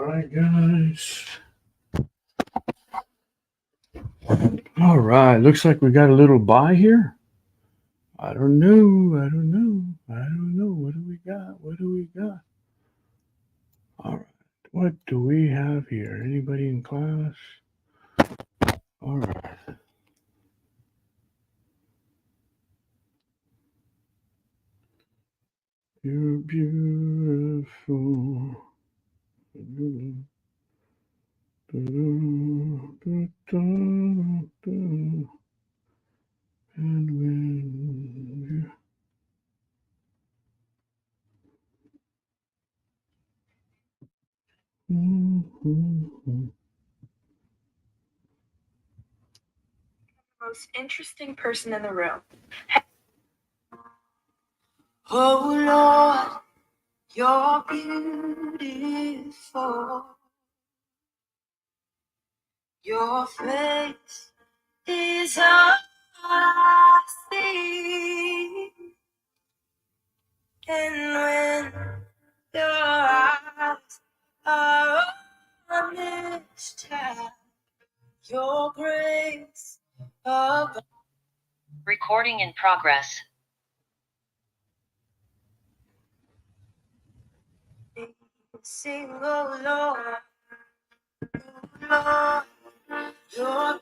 All right, guys. All right. Looks like we got a little buy here. I don't know. I don't know. I don't know. What do we got? What do we got? All right. What do we have here? Anybody in class? All right. You're beautiful. And when you Most interesting person in the room. Oh Lord, you're beautiful. Your face is all I see. And when your eyes are on this child, your grace above. Recording in progress. Sing, oh Lord, oh Lord, you're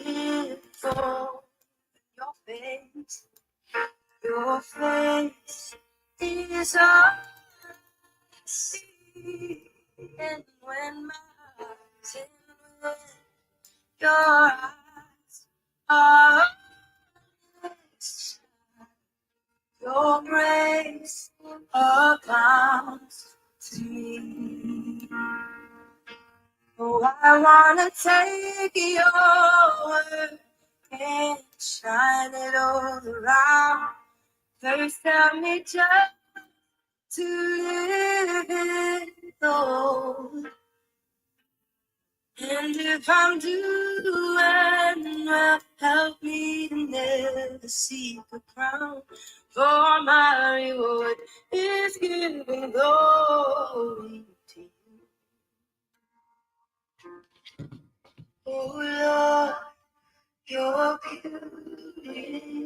beautiful. Your face is all I see. And when my eyes and when your eyes are honest, your grace abounds to me. Oh, I wanna take your word and shine it all around. First, help me just to live it, Lord. And if I'm doing well, help me to never seek a crown. For my reward is giving glory to you. Oh Lord, you're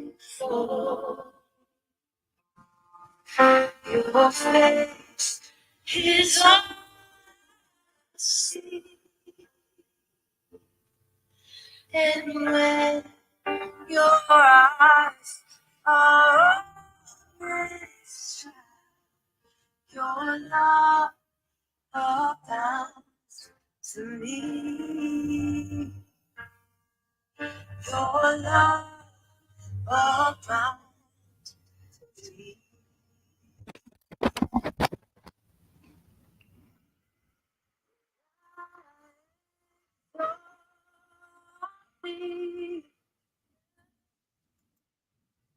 beautiful. Your face is all I see. And when your eyes are on this, your love abounds to me. Your love abounds to me.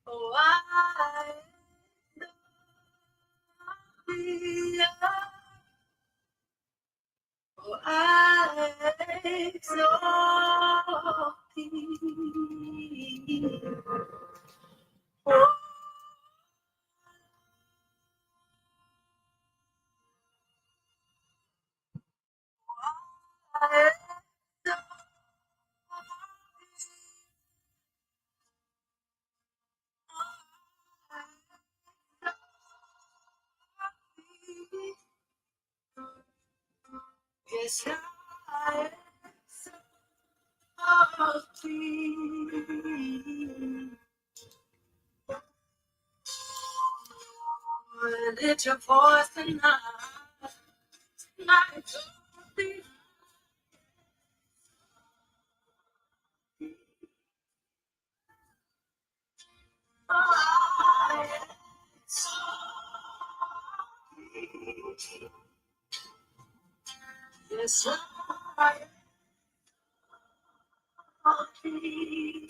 Oh, I oh, I exalt thee. Oh, I exalt thee. Yes, I exalt thee. Lift your voice tonight. I exalt thee. I exalt thee. Yes, I exalt thee.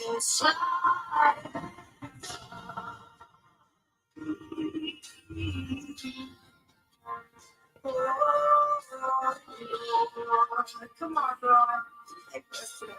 Come on, bro. Take this today.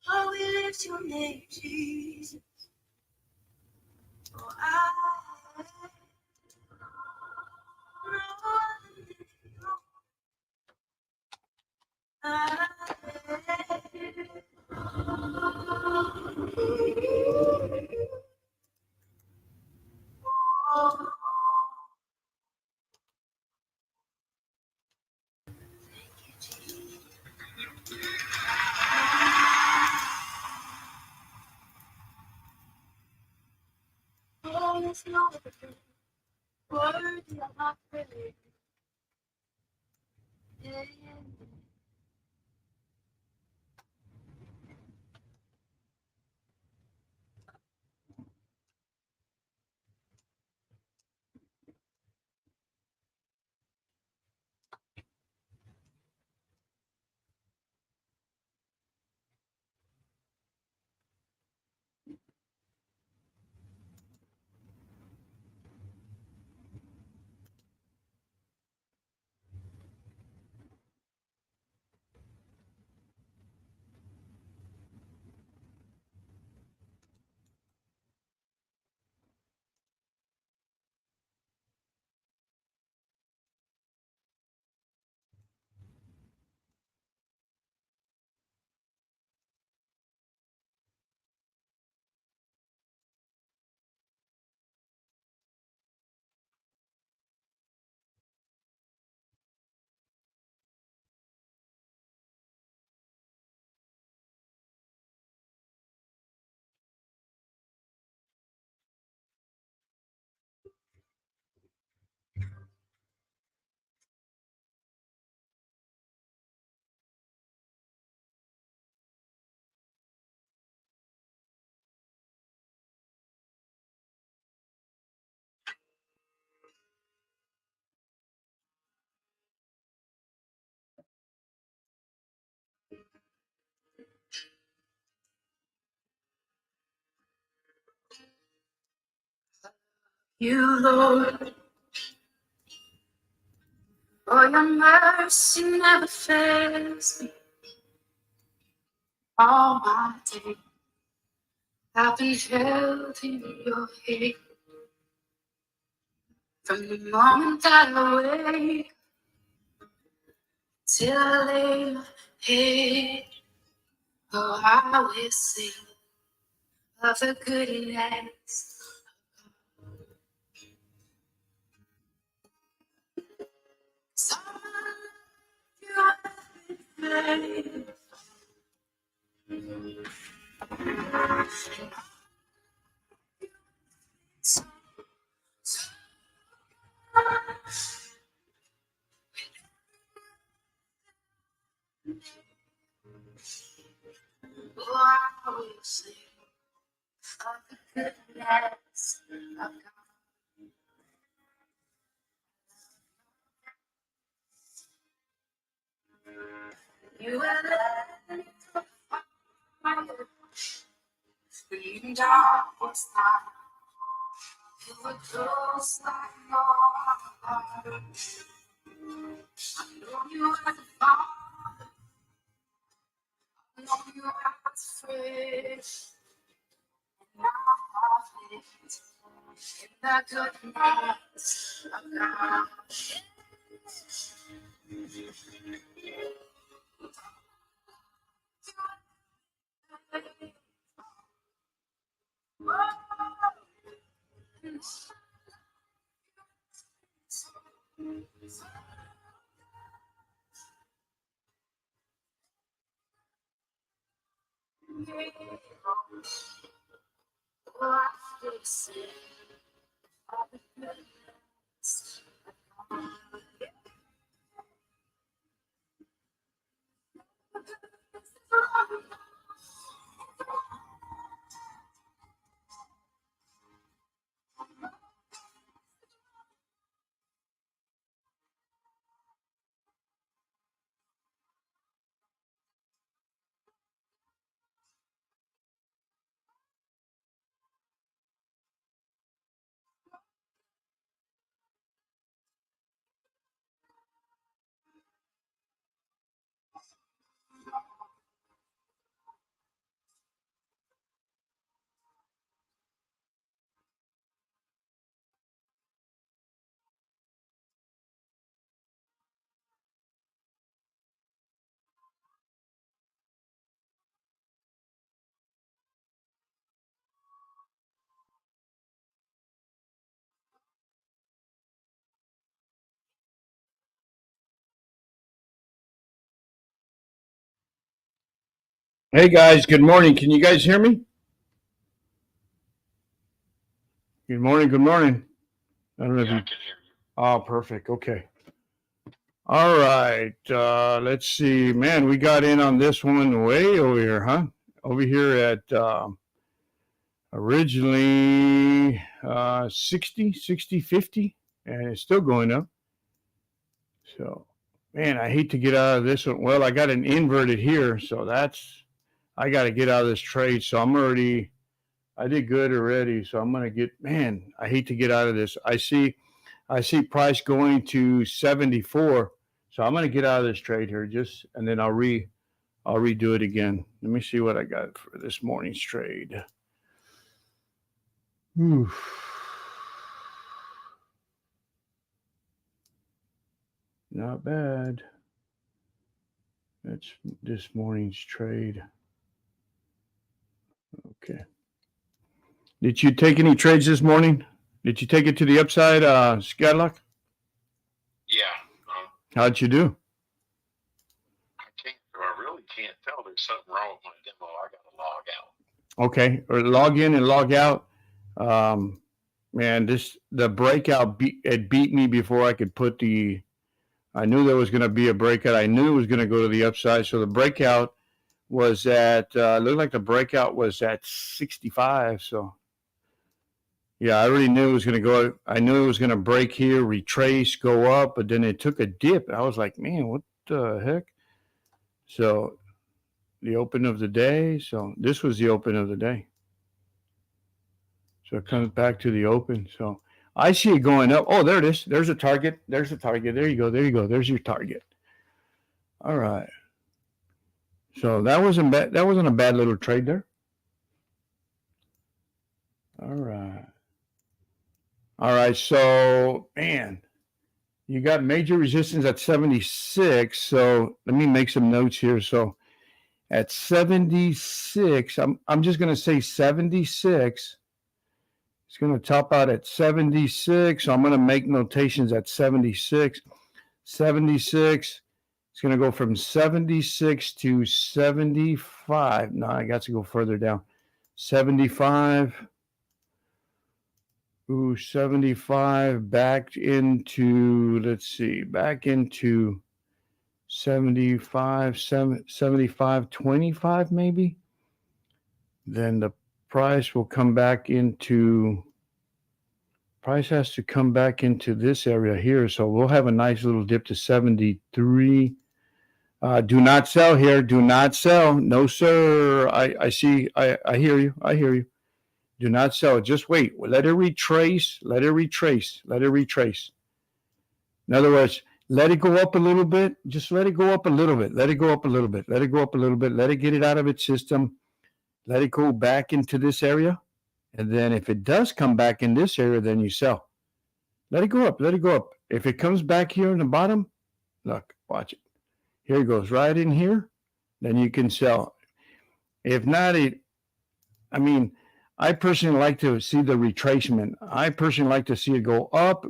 Oh, we lift your name, Jesus. Oh, oh, there's no worthy of my praise. Yeah, yeah. you, Lord, for your mercy never fails me. All my day, I've been held in your hand. From the moment that I wake till I lay my head, oh, I will sing of the goodness. 'Cause all my life you have been faithful. So, so oh, I will sing of the goodness of God. You have led me through fire, in darkest night. You were close like no other. I know you as a father, I know you as a friend, and I have lived in the goodness of God. Hey guys, good morning. Can you guys hear me? Good morning. Good morning. I don't know if you. I can hear you. Oh, perfect. Okay. All right. Let's see. Man, we got in on this one way over here, huh? Over here at originally 60, 60, 50, and it's still going up. So, man, I hate to get out of this one. Well, I got an inverted here, so I got to get out of this trade. So I did good already. So I'm going to man, I hate to get out of this. I see price going to 74. So I'm going to get out of this trade here and then I'll redo it again. Let me see what I got for this morning's trade. Oof. Not bad. That's this morning's trade. Okay. Did you take any trades this morning? Did you take it to the upside, Skylock? Yeah. How'd you do? I really can't tell. There's something wrong with my demo. I got to log out. Okay. Or log in and log out. Man, the breakout beat me before I could put I knew there was going to be a breakout. I knew it was going to go to the upside. So the breakout was looked like the breakout was at 65. So yeah, I already knew it was going to go. I knew it was going to break here, retrace, go up, but then it took a dip. I was like, man, what the heck? So the open of the day. So this was the open of the day. So it comes back to the open. So I see it going up. Oh, there it is. There's a target. There's a target. There you go. There you go. There's your target. All right. So that wasn't bad. That wasn't a bad little trade there. All right. All right. So, man, you got major resistance at 76. So let me make some notes here. So at 76, I'm just going to say 76. It's going to top out at 76. So I'm going to make notations at 76. 76. It's going to go from 76 to 75. No, I got to go further down. 75. Ooh, 75 back into, let's see, back into 75, 75, 25 maybe. Then the price will come back into, price has to come back into this area here. So we'll have a nice little dip to 73. Do not sell here. Do not sell. No, sir. I see. I hear you. I hear you. Do not sell. Just wait. Let it retrace. Let it retrace. Let it retrace. In other words, let it go up a little bit. Just let it go up a little bit. Let it go up a little bit. Let it go up a little bit. Let it get it out of its system. Let it go back into this area. And then if it does come back in this area, then you sell. Let it go up. Let it go up. If it comes back here in the bottom, look, watch it. Here it goes right in here. Then you can sell. If not, I personally like to see the retracement. I personally like to see it go up,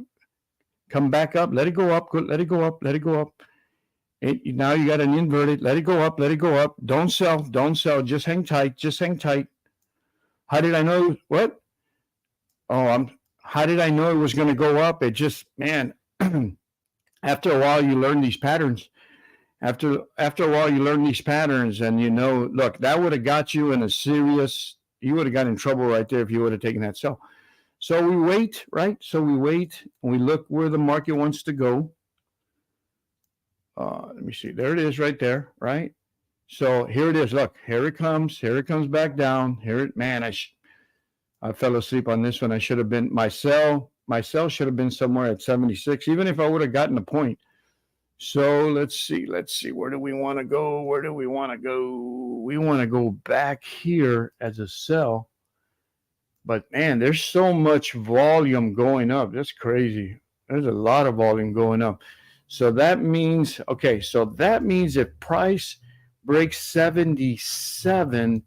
come back up, let it go up, let it go up, let it go up. Now you got an inverted. Let it go up, let it go up. Don't sell, don't sell. Just hang tight, just hang tight. How did I know what? How did I know it was going to go up? It just, man, after a while you learn these patterns. After a while you learn these patterns, and look, that would have got you in a serious, you would have got in trouble right there if you would have taken that sell. So we wait, right? So we wait and we look where the market wants to go. Let me see. There it is right there, right? So here it is. Look, here it comes. Here it comes back down. Man, I fell asleep on this one. I should have been, my sell should have been somewhere at 76, even if I would have gotten a point. So let's see. Where do we want to go? We want to go back here as a sell. But man, there's so much volume going up. That's crazy. There's a lot of volume going up. So that means, if price breaks 77,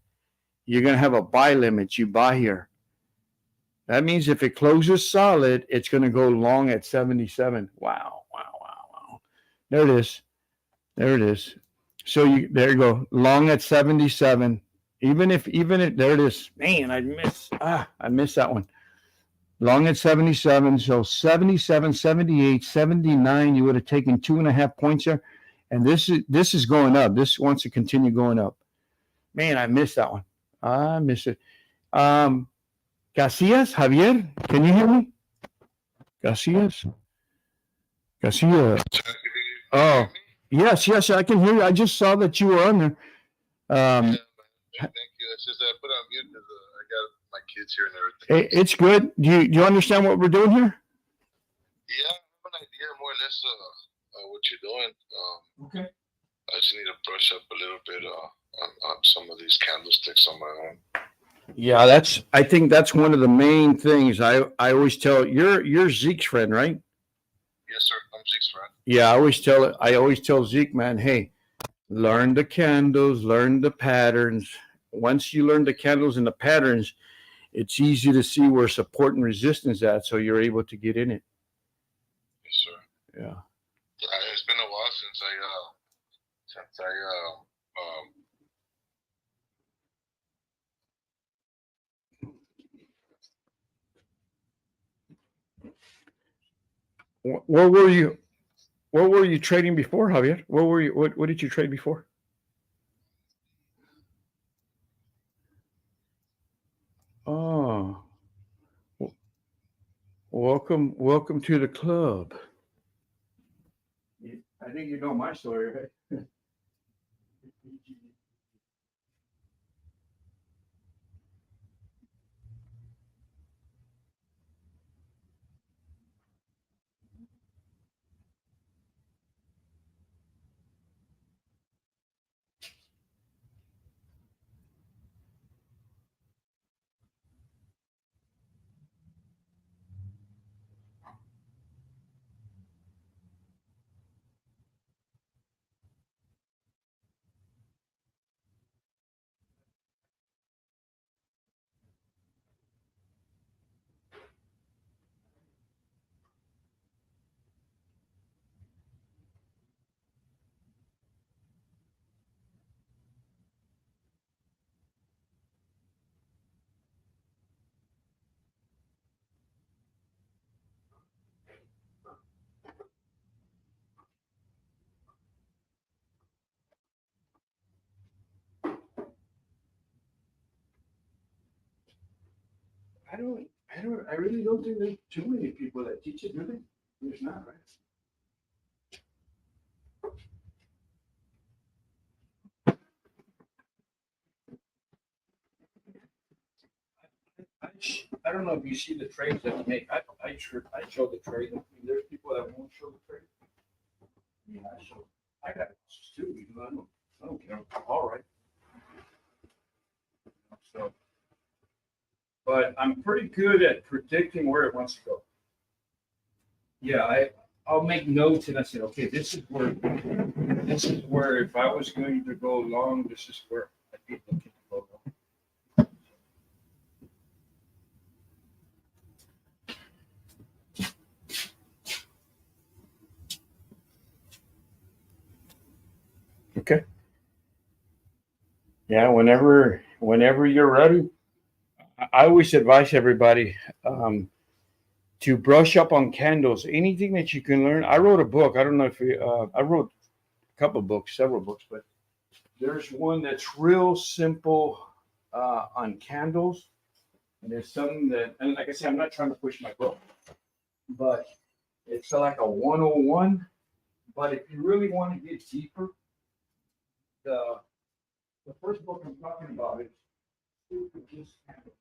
you're going to have a buy limit. You buy here. That means if it closes solid, it's going to go long at 77. Wow. There it is. So there you go. Long at 77. Even if there it is. Man, I missed that one. Long at 77. So 77, 78, 79. You would have taken 2.5 points there. And this is going up. This wants to continue going up. Man, I missed that one. I missed it. Casillas, Javier, can you hear me? Casillas. Oh, yes, I can hear you. I just saw that you were on there. Thank you. It's just that I put on mute because I got my kids here and everything. It's good. Do you understand what we're doing here? Yeah, I have an idea more or less what you're doing. Okay. I just need to brush up a little bit on some of these candlesticks on my own. Yeah, I think that's one of the main things. I always tell you're Zeke's friend, right? Yes, sir. I'm Zeke's friend. Yeah, I always tell Zeke, man, hey, learn the candles, learn the patterns. Once you learn the candles and the patterns, it's easy to see where support and resistance is at, so you're able to get in it. Yes, sir. Yeah. It's been a while since What were you trading before, Javier? What did you trade before? Oh, welcome to the club. I think you know my story, right? I really don't think there's too many people that teach it, do they? There's not, right? I don't know if you see the trades that we make. I show the trade. I mean, there's people that won't show the trade. Yeah, I got it too. You know, I don't care. All right. So, but I'm pretty good at predicting where it wants to go. Yeah, I'll make notes and I said, okay, this is where if I was going to go long, this is where I'd be looking to go long. Okay. Yeah, whenever you're ready. I always advise everybody to brush up on candles. Anything that you can learn. I wrote a book. I don't know if I wrote a couple books, several books, but there's one that's real simple on candles. And there's some that, and like I said, I'm not trying to push my book, but it's like a 101. But if you really want to get deeper, the first book I'm talking about is Stupid Just Candles.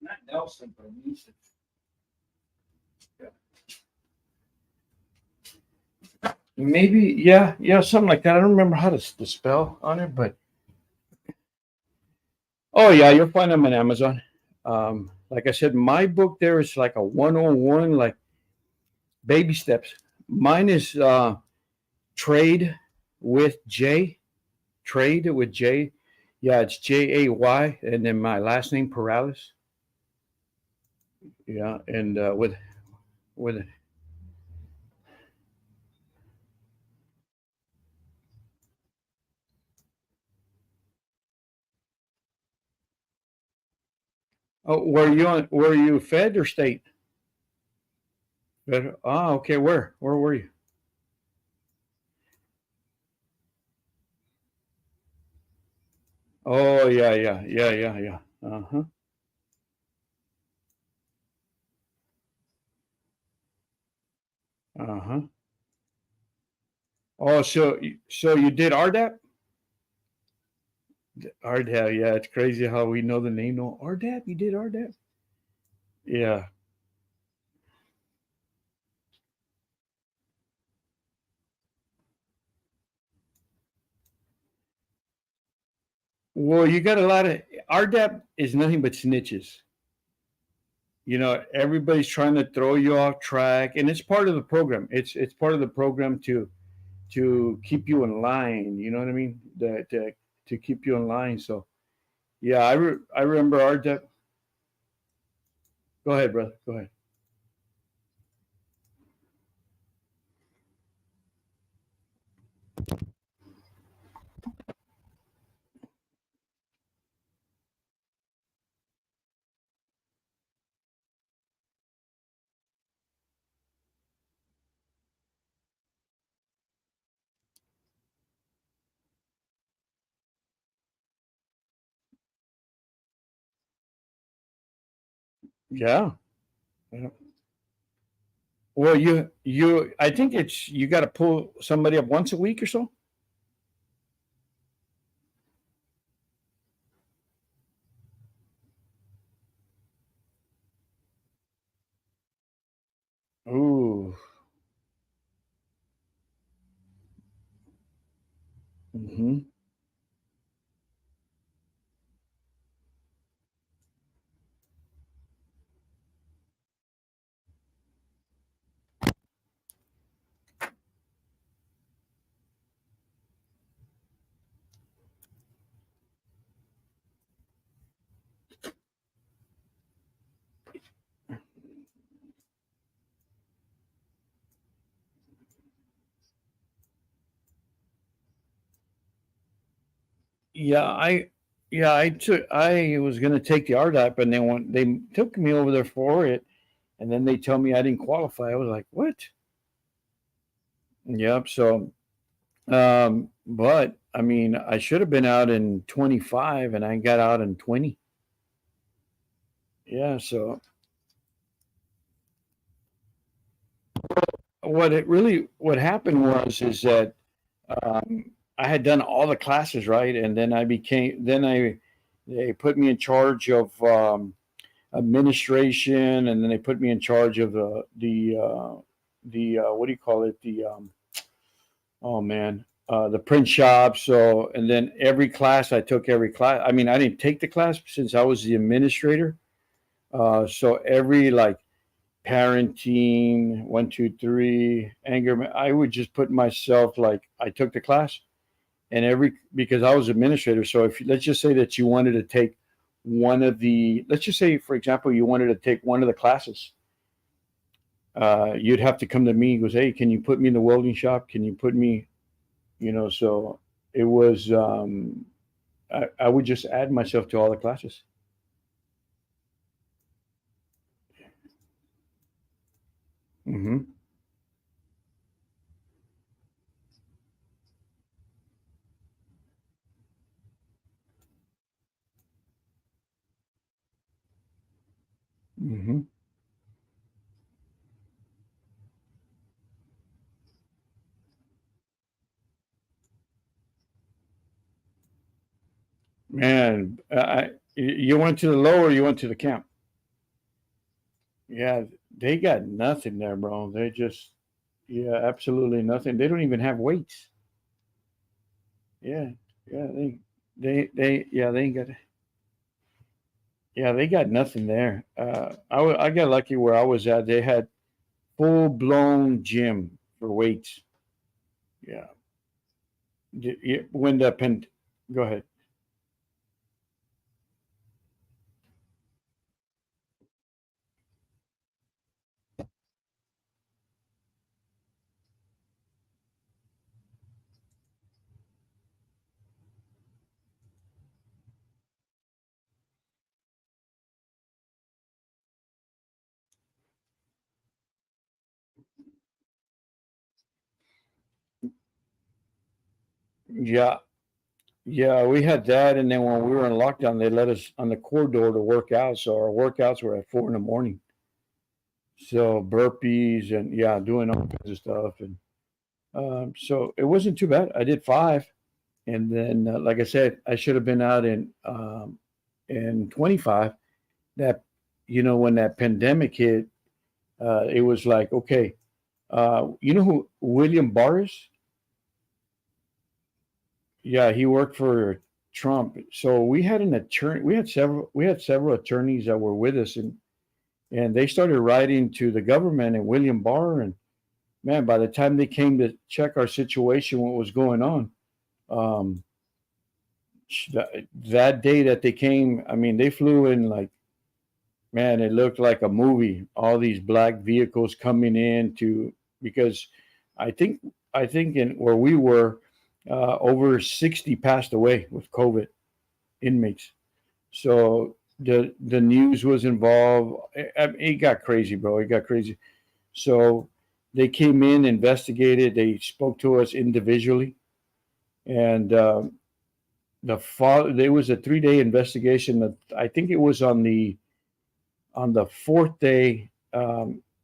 Not Nelson, but Neeson. Maybe, yeah, something like that. I don't remember how to the spell on it, but oh yeah, you'll find them on Amazon. Like I said, my book there is like a 101, like baby steps. Mine is trade with J, trade with J. Yeah, it's Jay, and then my last name Paralysis. Yeah, and with oh, were you Fed or state? Fed? Ah, okay. Where were you? Oh yeah. Uh huh. Uh huh. Oh, so you did RDAP? RDAP, yeah. It's crazy how we know the name. No, RDAP. You did RDAP? Yeah. Well, you got a lot of RDAP is nothing but snitches. You know, everybody's trying to throw you off track, and it's part of the program. It's part of the program to keep you in line. You know what I mean? To keep you in line. So yeah, I remember RDAP. Go ahead, brother. Go ahead. Yeah. Yeah. Well, I think it's you got to pull somebody up once a week or so. Yeah, I was gonna take the RDOT, and they took me over there for it, and then they tell me I didn't qualify. I was like, what? Yep. So, but I mean, I should have been out in 25, and I got out in 20. Yeah. So what happened was is that I had done all the classes right, and then they put me in charge of administration, and then they put me in charge of the what do you call it, oh man, the print shop. So, and then every class I took, every class, I mean, I didn't take the class since I was the administrator. So every like parenting, 1, 2, 3, anger, I would just put myself like I took the class, and because I was administrator. So if let's just say that you wanted to take let's just say, for example, you wanted to take one of the classes, you'd have to come to me. He goes, hey, can you put me in the welding shop? Can you put me, so it was, I would just add myself to all the classes. Mm-hmm. Mm-hmm. Man, you went to the lower, you went to the camp. Yeah, they got nothing there, bro. They just, yeah, absolutely nothing. They don't even have weights. Yeah, yeah, yeah, they ain't got, yeah, they got nothing there. I got lucky where I was at. They had full blown gym for weights. Yeah, when the pen, go ahead. Yeah, yeah, we had that, and then when we were in lockdown, they let us on the corridor to work out. So our workouts were at 4 in the morning. So burpees and yeah, doing all kinds of stuff, and so it wasn't too bad. I did 5, and then like I said, I should have been out in 25. That when that pandemic hit, it was like okay, you know who William Barr is? Yeah, he worked for Trump. So we had an attorney. We had several attorneys that were with us, and they started writing to the government and William Barr. And man, by the time they came to check our situation, what was going on, um, that day that they came, I mean, they flew in like, man, it looked like a movie. All these black vehicles coming in to because I think I think in where we were, over 60 passed away with COVID inmates. So the news was involved. It got crazy, bro. It got crazy. So they came in, investigated. They spoke to us individually, and there was a 3-day investigation. That I think it was on the fourth day.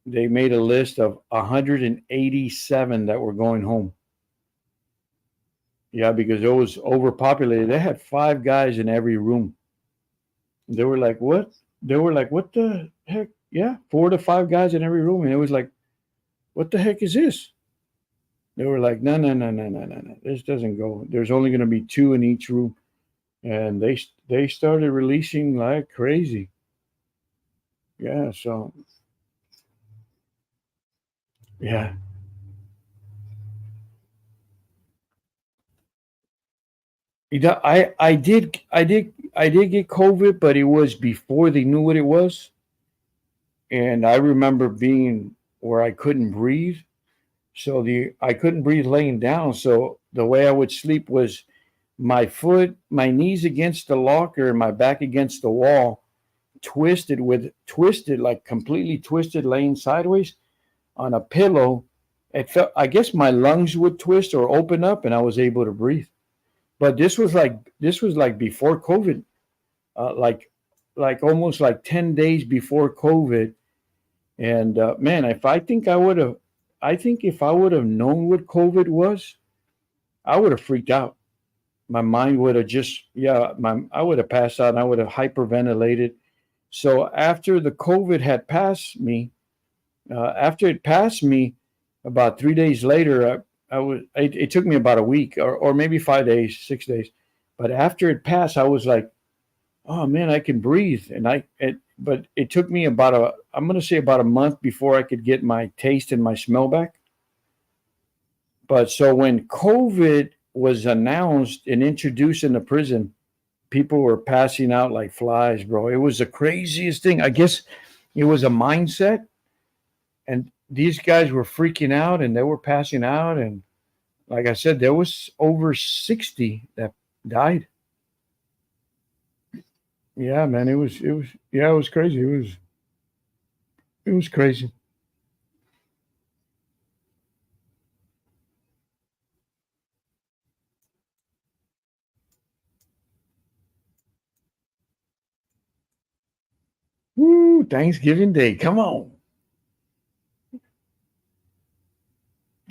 They made a list of 187 that were going home. Yeah, because it was overpopulated. They had 5 guys in every room. They were like, "What?" They were like, "What the heck?" Yeah, 4 to 5 guys in every room, and it was like, "What the heck is this?" They were like, "No, no, no, no, no, no, no. This doesn't go. There's only going to be 2 in each room." And they started releasing like crazy. Yeah, so yeah, I did get COVID, but it was before they knew what it was, and I remember being where I couldn't breathe. So the I couldn't breathe laying down. So the way I would sleep was my knees against the locker, my back against the wall, twisted, like completely twisted, laying sideways on a pillow. It felt, I guess my lungs would twist or open up and I was able to breathe. But this was like before COVID, like almost like 10 days before COVID. And man, I think if I would have known what COVID was, I would have freaked out. My mind would have just, yeah, I would have passed out and I would have hyperventilated. So after the COVID had passed me, after it passed me, about 3 days later, it took me about a week or maybe 5 days, 6 days. But after it passed, I was like, oh man, I can breathe. But it took me I'm going to say about a month before I could get my taste and my smell back. But so when COVID was announced and introduced in the prison, people were passing out like flies, bro. It was the craziest thing. I guess it was a mindset, and these guys were freaking out and they were passing out. And like I said, there was over 60 that died. Yeah, man, it was crazy. It was crazy. Woo, Thanksgiving Day. Come on.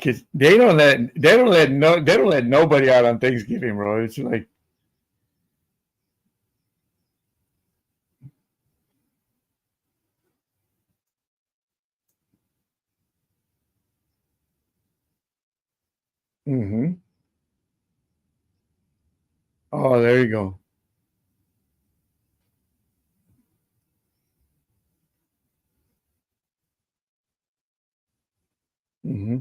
Cause they don't let nobody out on Thanksgiving, bro. It's like, mm-hmm. Oh, there you go. Mm-hmm.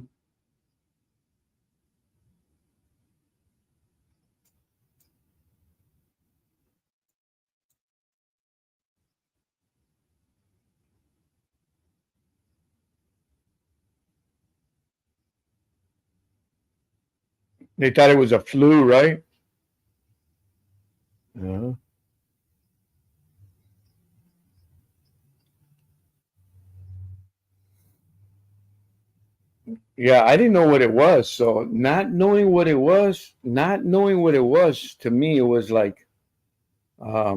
They thought it was a flu, right? Uh-huh. Yeah, I didn't know what it was. So not knowing what it was, to me, it was like a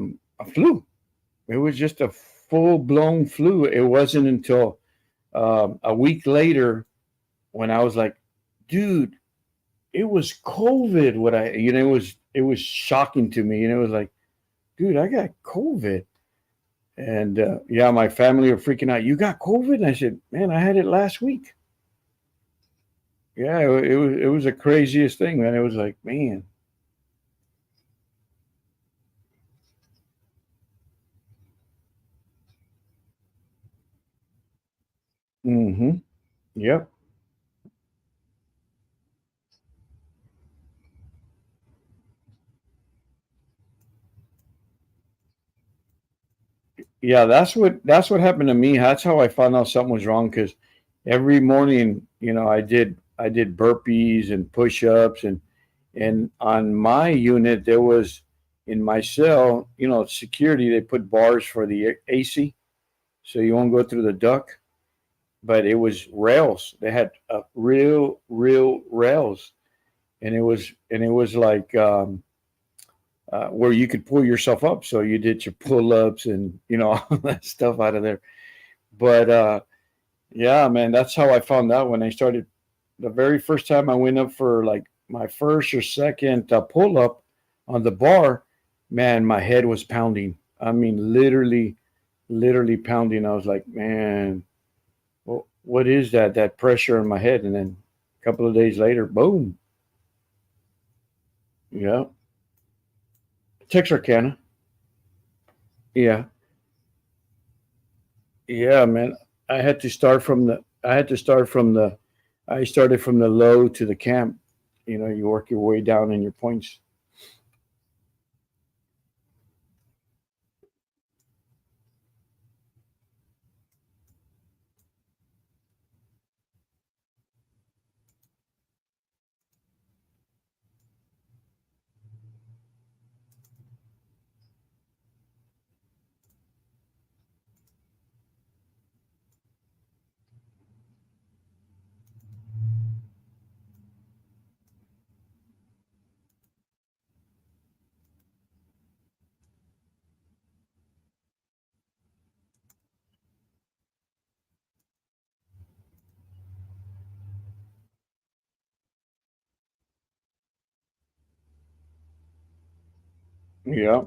flu. It was just a full blown flu. It wasn't until a week later when I was like, dude, it was COVID. It was shocking to me. And it was like, dude, I got COVID. And yeah, my family were freaking out. You got COVID? And I said, man, I had it last week. Yeah, it was the craziest thing, man. It was like, man. Mm-hmm. Yep. Yeah, that's what happened to me. That's how I found out something was wrong because every morning, I did burpees and push-ups and on my unit there was in my cell, security, they put bars for the AC so you won't go through the duct, but it was rails. They had real rails, and it was like where you could pull yourself up. So you did your pull-ups and all that stuff out of there. But yeah, man, that's how I found out when I started. The very first time I went up for like my first or second pull-up on the bar, man, my head was pounding. I mean, literally pounding. I was like, man, what is that? That pressure in my head. And then a couple of days later, boom. Yeah. Texarkana. Yeah. Yeah, man. I started from the low to the camp. You work your way down in your points. Yeah.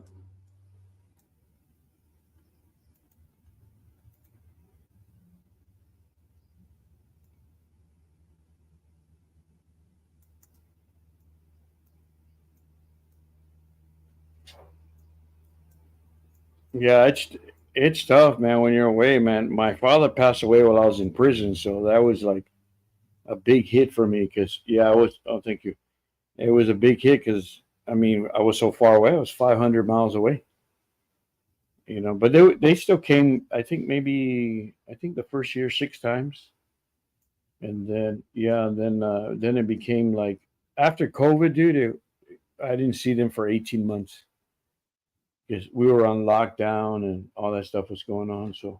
Yeah, it's tough, man, when you're away, man. My father passed away while I was in prison, so that was like a big hit for me because yeah, I was. Oh, thank you. It was a big hit because I mean I was so far away. I was 500 miles away. But they still came. I think maybe I think the first year 6 times, and then yeah, then it became like after COVID, dude. I didn't see them for 18 months because we were on lockdown and all that stuff was going on. So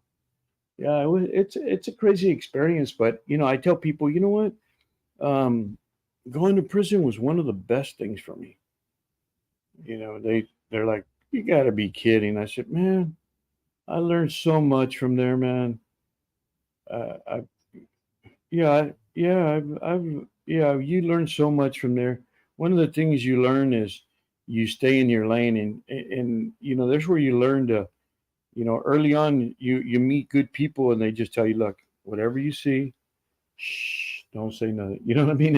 yeah, it's a crazy experience. But I tell people, you know what? Going to prison was one of the best things for me. They're like, you got to be kidding. I said, man, I learned so much from there, man. I Yeah, yeah, you learn so much from there. One of the things you learn is you stay in your lane, and there's where you learn to, early on you meet good people, and they just tell you, look, whatever you see, shh, don't say nothing. You know what I mean?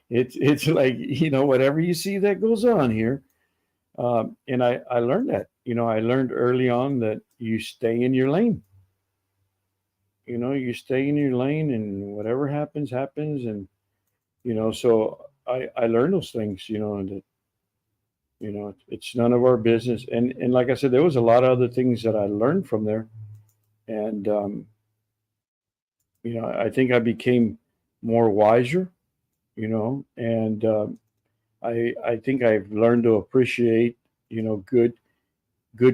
It's like whatever you see that goes on here, and I learned that. I learned early on that you stay in your lane. You stay in your lane, and whatever happens, happens, and so I learned those things, and that it's none of our business. And like I said, there was a lot of other things that I learned from there, and I think I became more wiser, and I think I've learned to appreciate good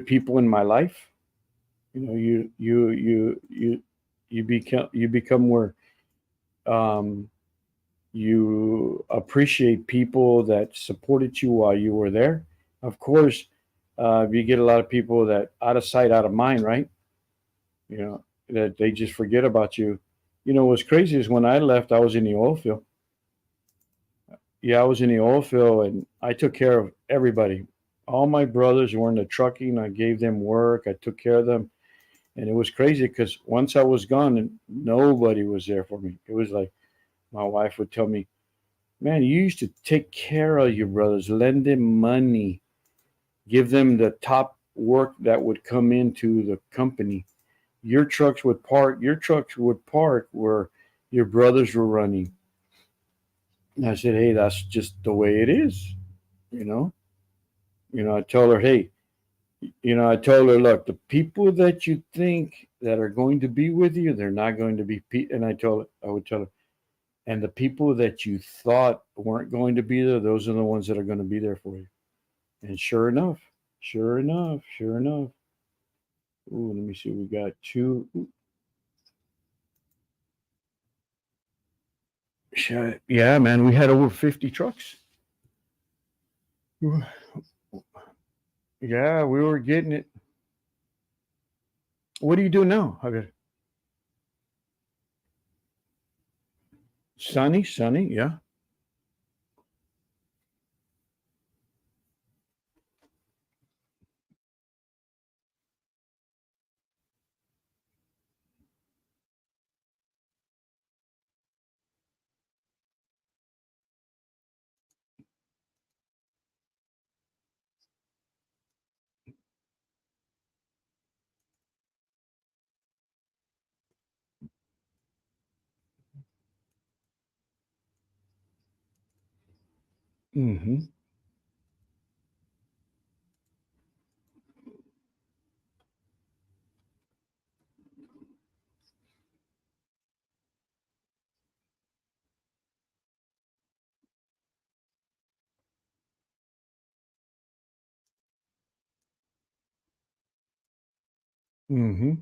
people in my life. You become more, um, you appreciate people that supported you while you were there. Of course, you get a lot of people that out of sight, out of mind, right? That they just forget about you. What's crazy is when I left, I was in the oil field. Yeah, I was in the oil field and I took care of everybody. All my brothers were in the trucking. I gave them work. I took care of them. And it was crazy because once I was gone, and nobody was there for me. It was like my wife would tell me, man, you used to take care of your brothers, lend them money, give them the top work that would come into the company. Your trucks would park where your brothers were running. And I said, hey, that's just the way it is. You know, I told her, hey, I told her, look, the people that you think that are going to be with you, they're not going to be. And I would tell her, and the people that you thought weren't going to be there, those are the ones that are going to be there for you. And sure enough. Ooh, let me see. We got two. Yeah, man, we had over 50 trucks. Yeah, we were getting it. What do you do now? Okay. Sunny, yeah. Mm-hmm. Mm-hmm.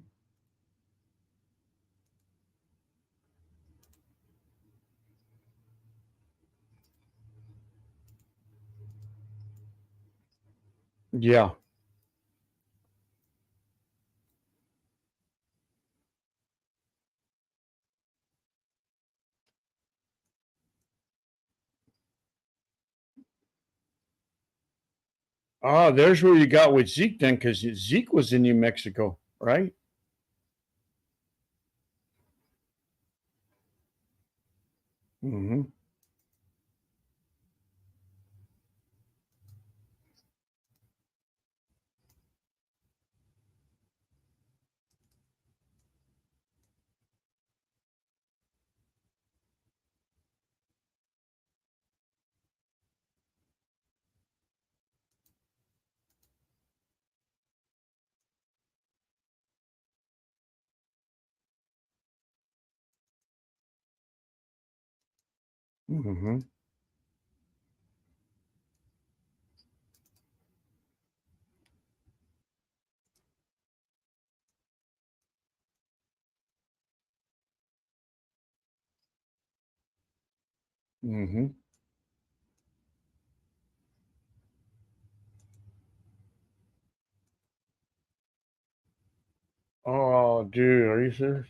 Yeah. Oh, there's where you got with Zeke then, because Zeke was in New Mexico, right? Mm-hmm. Mm-hmm. Mm-hmm. Oh, dude, are you serious?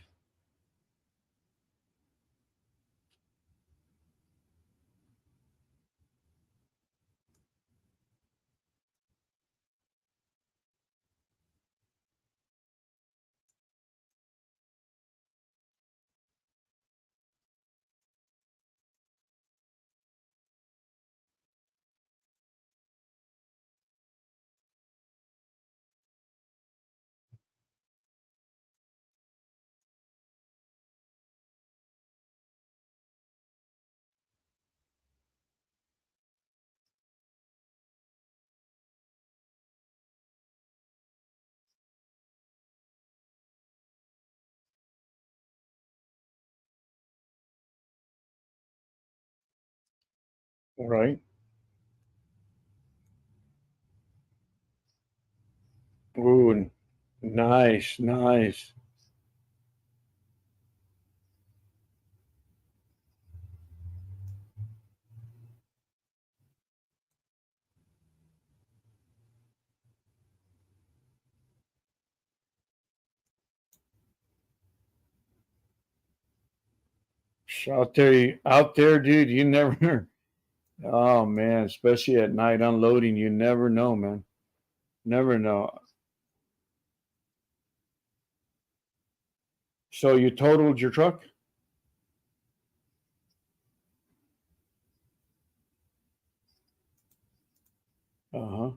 Right. Ooh, nice, nice. Out there, dude. You never. Oh man, especially at night unloading, you never know, man. Never know. So you totaled your truck? Uh huh.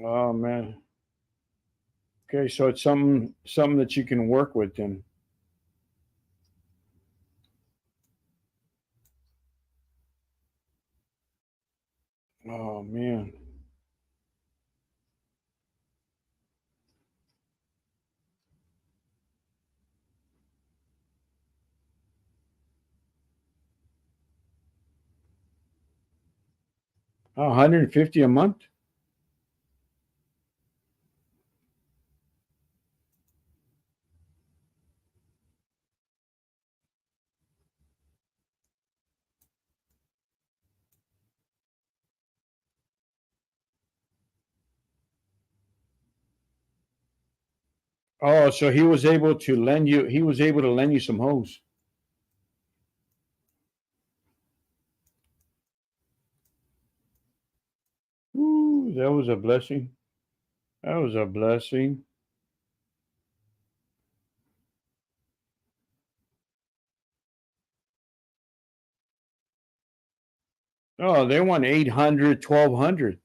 Oh man. Okay, so it's something that you can work with then. Oh man. Oh, 150 a month? Oh, so he was able to lend you some hose. Ooh, that was a blessing. That was a blessing. Oh, they want 800, 1200,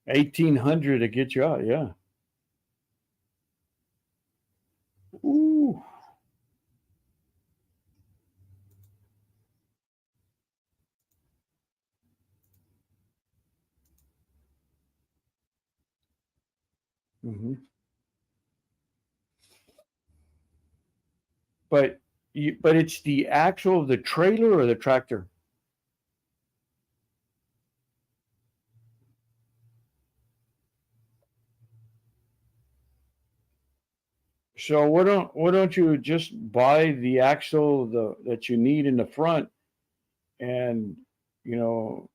1800 to get you out. Yeah. Ooh. Hmm. But but it's the axle of the trailer or the tractor. So why don't you just buy the axle that you need in the front and you know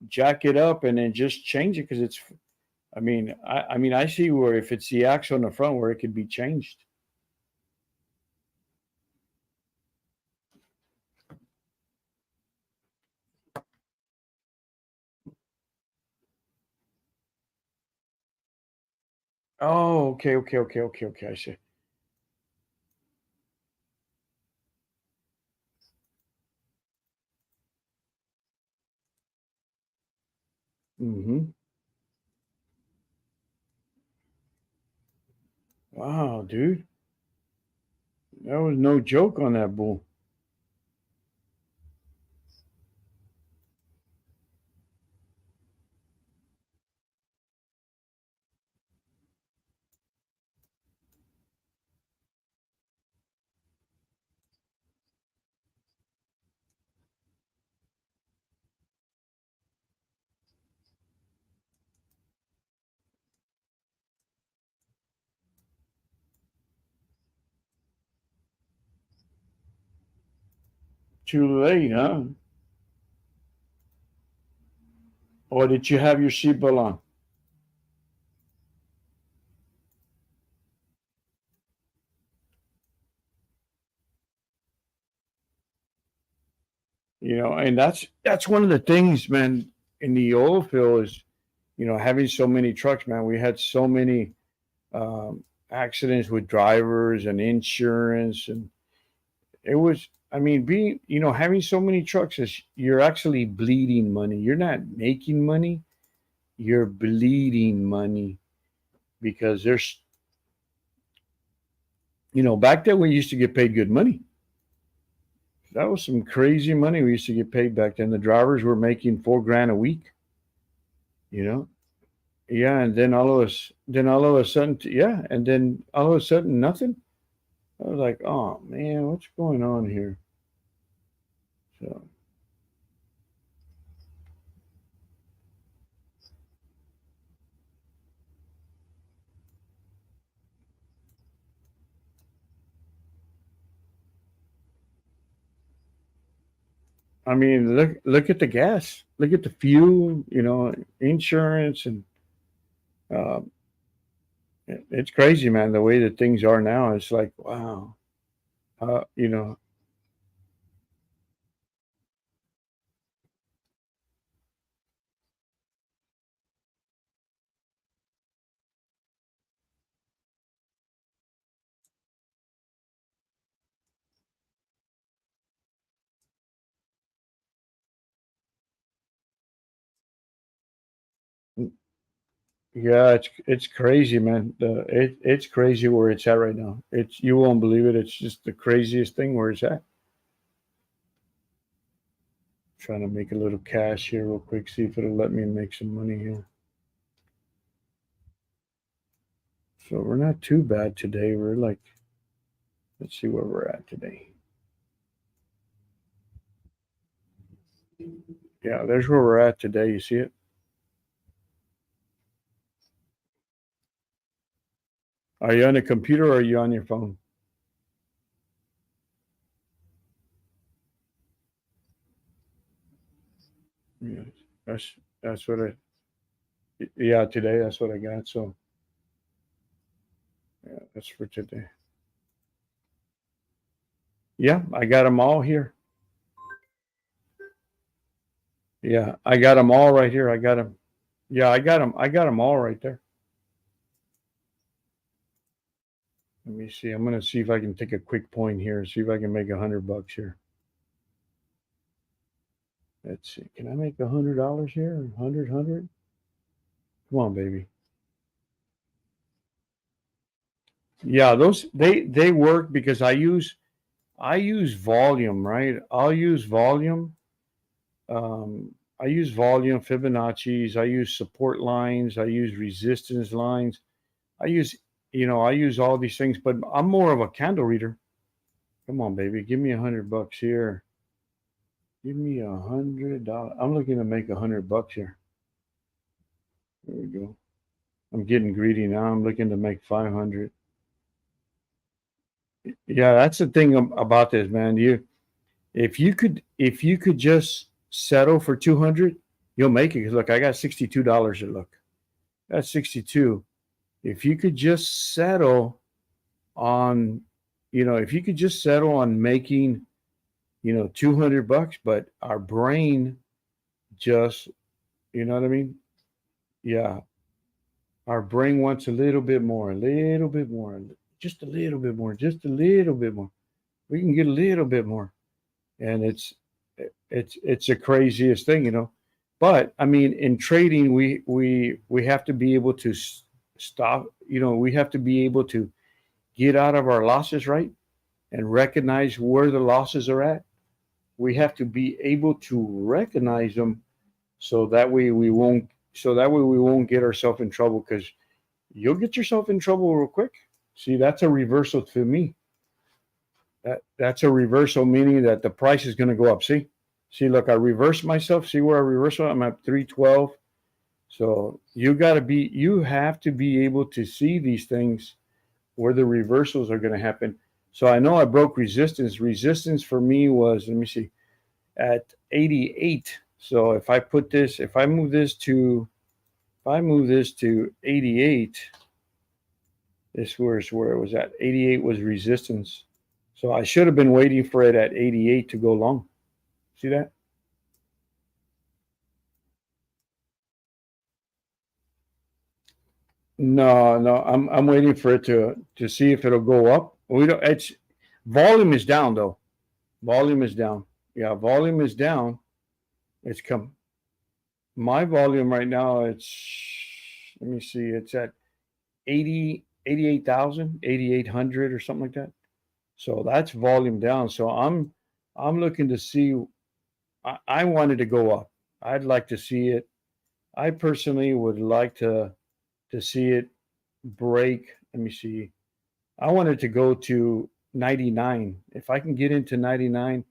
jack it up and then just change it because I mean, I see where if it's the axle in the front where it could be changed. Oh, okay. I see. Mm-hmm. Wow, dude. That was no joke on that bull. Too late, huh? Or did you have your seatbelt on? You know, and that's one of the things, man, in the oil field is, you know, having so many trucks, man. We had so many accidents with drivers and insurance, and it was. I mean, being, you know, having so many trucks is you're actually bleeding money. You're not making money, you're bleeding money because there's, you know, back then we used to get paid good money. That was some crazy money we used to get paid back then. The drivers were making $4,000 a week, you know. Yeah, and then all of a sudden, yeah, and then all of a sudden, nothing. I was like, oh man, what's going on here? So, I mean, look at the gas, look at the fuel, you know, insurance, and uh, it's crazy, man. The way that things are now, it's like, wow, you know, yeah, it's crazy, man. It's crazy where it's at right now. It's you won't believe it. It's just the craziest thing where it's at. Trying to make a little cash here real quick, see if it'll let me make some money here. So we're not too bad today. We're like, let's see where we're at today. Yeah, there's where we're at today. You see it? Are you on the computer or are you on your phone? Yeah, that's what I. Yeah, today that's what I got. So yeah, that's for today. Yeah, I got them all here. Yeah, I got them all right here. I got them. Yeah, I got them. I got them all right there. Let me see. I'm gonna see if I can take a quick point here. See if I can make $100 here. Let's see. Can I make $100 here? 100. Come on, baby. Yeah, those they work because I use volume, right? I'll use volume. I use volume, Fibonacci's. I use support lines. I use resistance lines. I use, you know, I use all these things, but I'm more of a candle reader. Come on, baby, give me $100 here. Give me $100. I'm looking to make $100 here. There we go. I'm getting greedy now. I'm looking to make 500. Yeah, that's the thing about this, man. If you could just settle for 200, you'll make it. 'Cause look, I got $62 to look. That's 62. If you could just settle on, if you could just settle on making, $200, but our brain just, you know what I mean? Yeah. Our brain wants a little bit more, just a little bit more, just a little bit more. We can get a little bit more. And it's the craziest thing. But I mean, in trading, we have to be able to stop. We have to be able to get out of our losses, right, and recognize where the losses are at. We have to be able to recognize them, so that way we won't get ourselves in trouble, because you'll get yourself in trouble real quick. See, that's a reversal to me. That's a reversal, meaning that the price is going to go up. See, look, I reversed myself. See where I reversed? I'm at 312. So you have to be able to see these things where the reversals are going to happen. So I know I broke resistance. Resistance for me was, let me see, at 88. So if I move this to 88, this was where it was at. 88 was resistance. So I should have been waiting for it at 88 to go long. See that? No, I'm waiting for it to see if it'll go up. It's volume is down though. Volume is down. Yeah, volume is down. It's come. My volume right now, let me see, it's at 88,000, 8,800 or something like that. So that's volume down. So I'm looking to see. I wanted to go up. I'd like to see it. I personally would like to see it break. Let me see. I wanted to go to 99. If I can get into 99,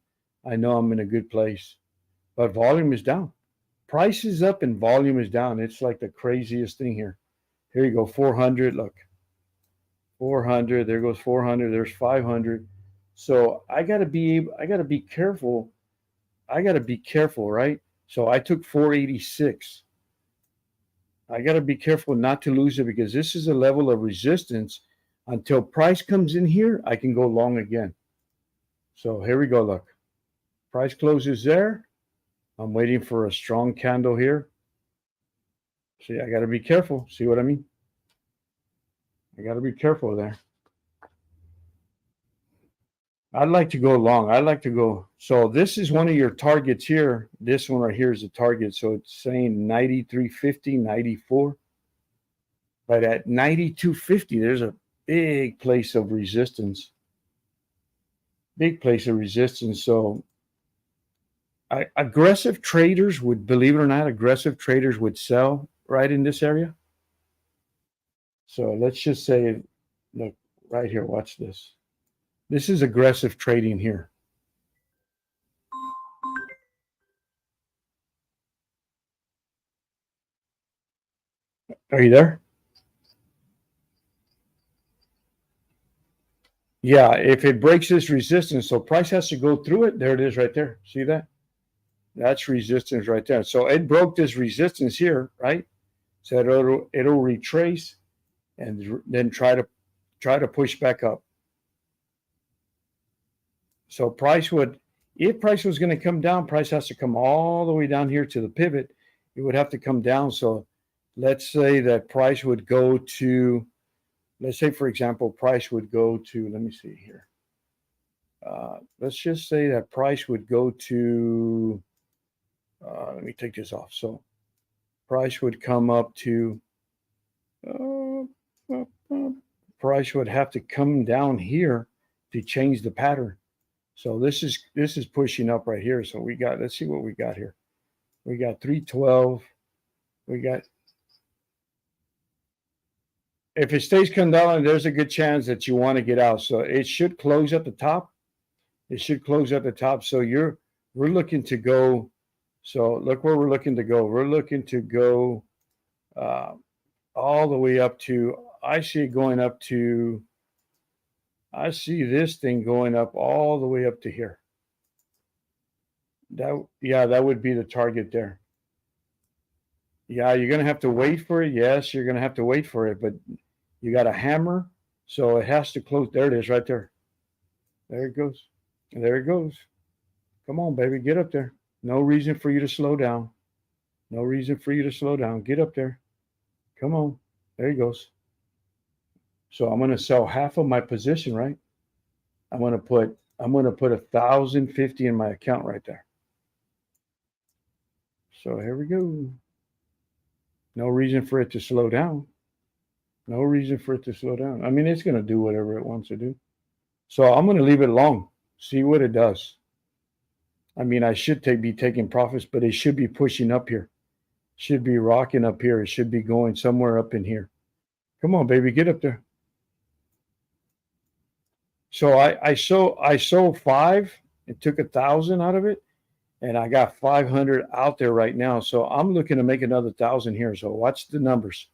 I know I'm in a good place. But volume is down. Price is up and volume is down. It's like the craziest thing here. Here you go, 400. Look, 400. There goes 400. There's 500. So I gotta be careful. Right? So I took 486. I gotta be careful not to lose it, because this is a level of resistance. Until price comes in here, I can go long again. So here we go. Look, price closes there. I'm waiting for a strong candle here. See, I got to be careful. See what I mean? I got to be careful there. I'd like to go long. I'd like to go. So this is one of your targets here. This one right here is a target. So it's saying 93.50, 94. But at 92.50, there's a big place of resistance. Big place of resistance. So aggressive traders would, believe it or not, aggressive traders would sell right in this area. So let's just say, look right here, watch this. This is aggressive trading here. Are you there? Yeah, if it breaks this resistance, so price has to go through it. There it is right there. See that? That's resistance right there. So it broke this resistance here, right? So it'll retrace and then try to push back up. So if price was going to come down, price has to come all the way down here to the pivot. It would have to come down. So let's say that price would go to, let's say, for example, price would go to, let me see here. Let's just say that price would go to, let me take this off. So price would come up to, price would have to come down here to change the pattern. So this is pushing up right here. So let's see what we got here. We got 312. If it stays come down, there's a good chance that you want to get out. So it should close at the top. So we're looking to go. So look where we're looking to go. We're looking to go all the way up to, I see this thing going up all the way up to here. That would be the target there. Yeah, you're gonna have to wait for it. Yes, you're gonna have to wait for it, but you got a hammer, so it has to close. There it is, right there. There it goes. There it goes. Come on, baby, get up there. No reason for you to slow down. No reason for you to slow down. Get up there. Come on. There he goes. So I'm gonna sell half of my position, right? I'm gonna put 1,050 in my account right there. So here we go. No reason for it to slow down. No reason for it to slow down. I mean, it's gonna do whatever it wants to do. So I'm gonna leave it alone. See what it does. I mean, I should be taking profits, but it should be pushing up here. Should be rocking up here. It should be going somewhere up in here. Come on, baby, get up there. So I sold 5 and took 1,000 out of it, and I got 500 out there right now. So I'm looking to make another 1,000 here. So watch the numbers.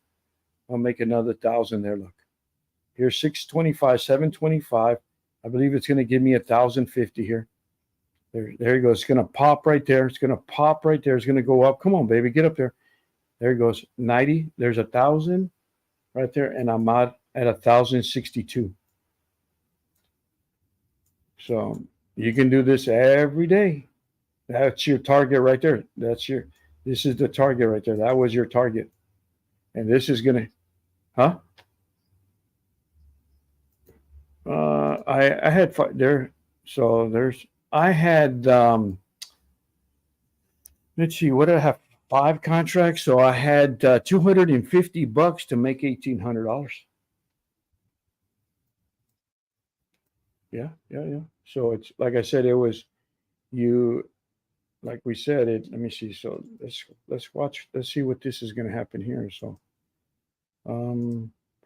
I'll make another 1,000 there. Look, here's 625, 725. I believe it's going to give me 1,050 here. There you go. It's going to pop right there. It's going to pop right there. It's going to go up. Come on, baby, get up there. There it goes. 90. There's 1,000 right there, and I'm out at 1,062. So you can do this every day. That's your target right there. This is the target right there. That was your target. And this is going to, I had 5 there. So I had, let's see, what did I have? 5 contracts. So I had $250 to make $1,800. Yeah. So it's like I said, it was like we said, let me see. So let's watch, let's see what this is going to happen here. So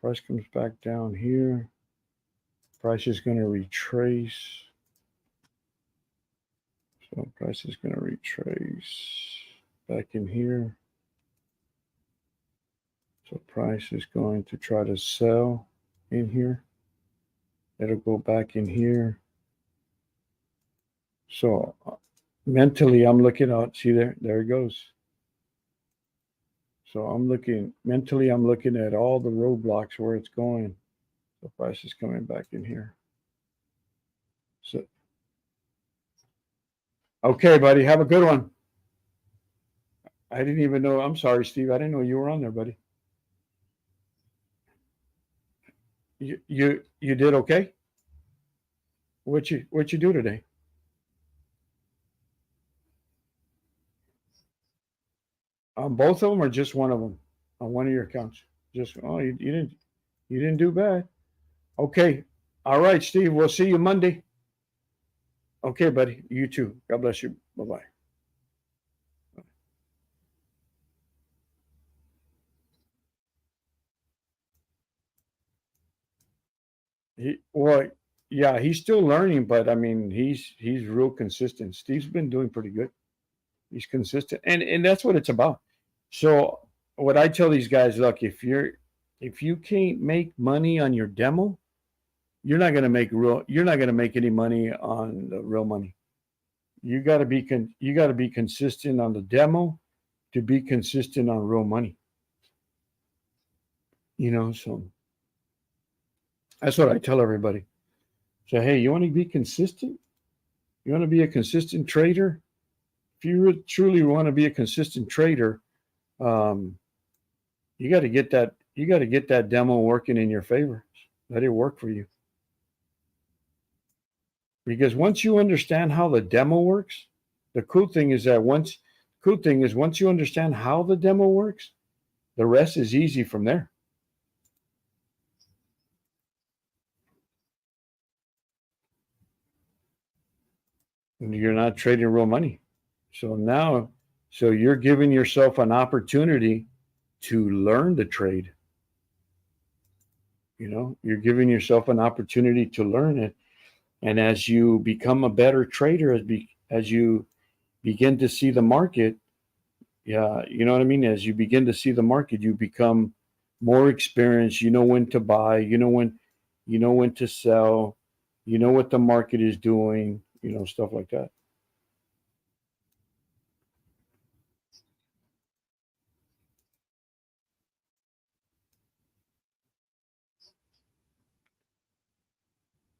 price comes back down here. Price is going to retrace. So price is going to retrace back in here. So price is going to try to sell in here. It'll go back in here. So mentally, I'm looking out. See there it goes. So mentally, I'm looking at all the roadblocks where it's going. The price is coming back in here. So, okay, buddy, have a good one. I didn't even know. I'm sorry, Steve. I didn't know you were on there, buddy. You did okay? What you do today? On both of them or just one of them? On one of your accounts? Just you didn't do bad. Okay. All right, Steve. We'll see you Monday. Okay, buddy. You too. God bless you. Bye-bye. Yeah, he's still learning, but I mean, he's real consistent. Steve's been doing pretty good. He's consistent, and that's what it's about. So what I tell these guys, look, if you can't make money on your demo, you're not going to make any money on the real money. You got to be consistent on the demo to be consistent on real money. So that's what I tell everybody. So, hey, you want to be consistent? You want to be a consistent trader? If you truly want to be a consistent trader, you got to get that demo working in your favor. Let it work for you. Because once you understand how the demo works, the cool thing is once you understand how the demo works, the rest is easy from there. And you're not trading real money. So you're giving yourself an opportunity to learn the trade. You're giving yourself an opportunity to learn it. And as you become a better trader, as you begin to see the market, yeah, you know what I mean? As you begin to see the market, you become more experienced. You know when to buy, you know when to sell, you know what the market is doing, stuff like that.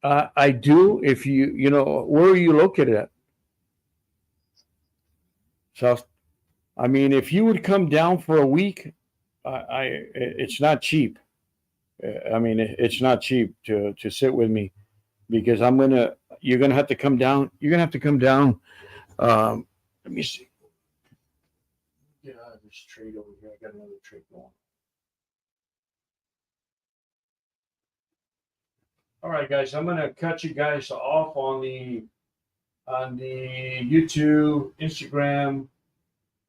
I do. If you know, where are you located at? South. I mean, if you would come down for a week, it's not cheap. I mean, it's not cheap to sit with me because you're gonna have to come down. You're gonna have to come down. Let me see. Get out of this trade over here. I got another trade going. All right, guys, I'm gonna cut you guys off on the YouTube, Instagram,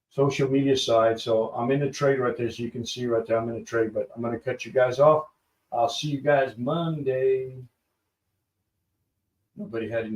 social media side. So I'm in the trade right there, so you can see right there. I'm in the trade, but I'm gonna cut you guys off. I'll see you guys Monday. Nobody had any